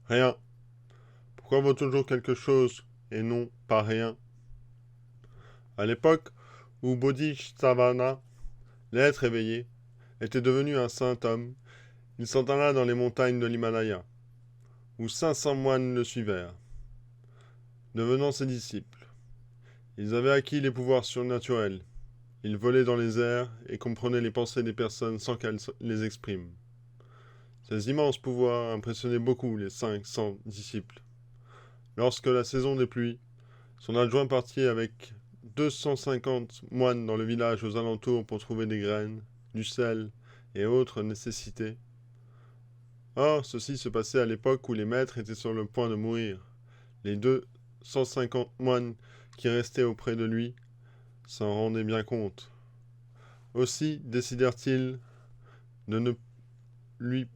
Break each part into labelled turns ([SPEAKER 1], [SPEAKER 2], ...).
[SPEAKER 1] Rien. Pourquoi vaut toujours quelque chose et non pas rien? À l'époque où Bodhisattva, l'être éveillé, était devenu un saint homme, il s'en alla dans les montagnes de l'Himalaya, où 500 moines le suivèrent, devenant ses disciples. Ils avaient acquis les pouvoirs surnaturels. Ils volaient dans les airs et comprenaient les pensées des personnes sans qu'elles les expriment. Ces immenses pouvoirs impressionnaient beaucoup les 500 disciples. Lorsque la saison des pluies, son adjoint partit avec 250 moines dans le village aux alentours pour trouver des graines, du sel et autres nécessités. Or, ceci se passait à l'époque où les maîtres étaient sur le point de mourir. Les 250 moines qui restaient auprès de lui s'en rendaient bien compte. Aussi décidèrent-ils de ne lui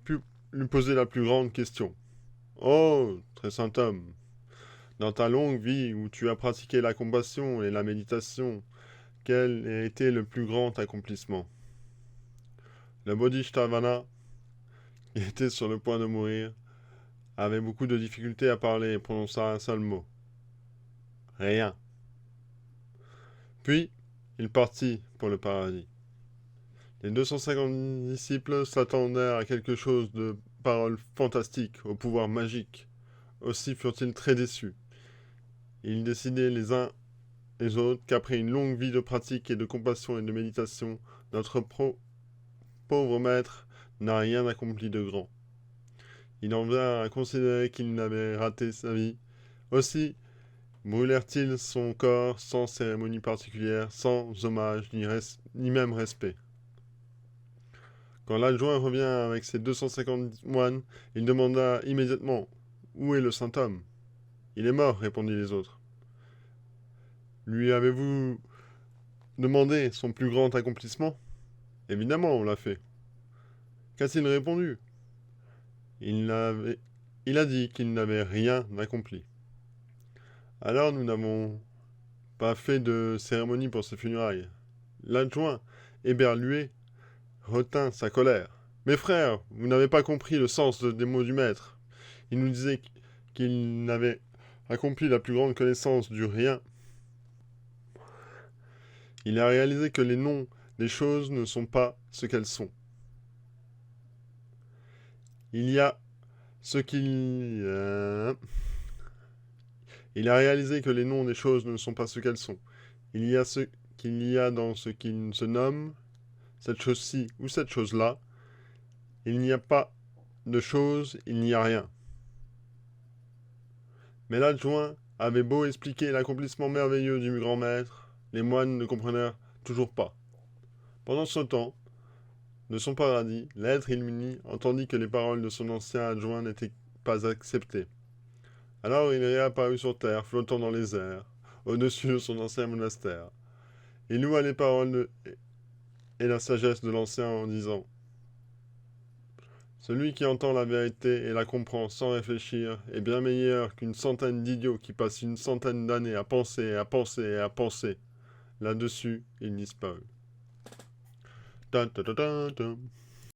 [SPEAKER 1] poser la plus grande question. Oh, très saint homme, dans ta longue vie où tu as pratiqué la compassion et la méditation, quel a été le plus grand accomplissement? Le Bodhisattva, qui était sur le point de mourir, avait beaucoup de difficultés à parler et prononça un seul mot. Rien. Puis, il partit pour le paradis. Les 250 disciples s'attendaient à quelque chose de paroles fantastiques, au pouvoir magique. Aussi furent-ils très déçus. Ils décidaient les uns et les autres qu'après une longue vie de pratique et de compassion et de méditation, notre pauvre maître n'a rien accompli de grand. Il en vient à considérer qu'il n'avait raté sa vie. Aussi brûlèrent-ils son corps sans cérémonie particulière, sans hommage ni même respect. Quand l'adjoint revient avec ses 250 moines, il demanda immédiatement où est le saint homme? Il est mort, répondit les autres. Lui avez-vous demandé son plus grand accomplissement? Évidemment, on l'a fait. Qu'a-t-il répondu? Il a dit qu'il n'avait rien accompli. Alors nous n'avons pas fait de cérémonie pour ses funérailles. L'adjoint, éberlué, retint sa colère. Mes frères, vous n'avez pas compris le sens des mots du maître. Il nous disait qu'il n'avait accompli la plus grande connaissance du rien. Il a réalisé que les noms des choses ne sont pas ce qu'elles sont. Il y a ce qu'il... Il a réalisé que les noms des choses ne sont pas ce qu'elles sont. Il y a ce qu'il y a dans ce qui se nomme, cette chose-ci ou cette chose-là. Il n'y a pas de chose, il n'y a rien. Mais l'adjoint avait beau expliquer l'accomplissement merveilleux du grand maître, les moines ne comprenaient toujours pas. Pendant ce temps, de son paradis, l'être illuminé entendit que les paroles de son ancien adjoint n'étaient pas acceptées. Alors il réapparut sur terre, flottant dans les airs, au-dessus de son ancien monastère. Il loua les paroles et la sagesse de l'ancien en disant: Celui qui entend la vérité et la comprend sans réfléchir est bien meilleur qu'une centaine d'idiots qui passent une centaine d'années à penser, à penser et à penser. Là-dessus, il disparut. Dun, dun, dun, dun, dun.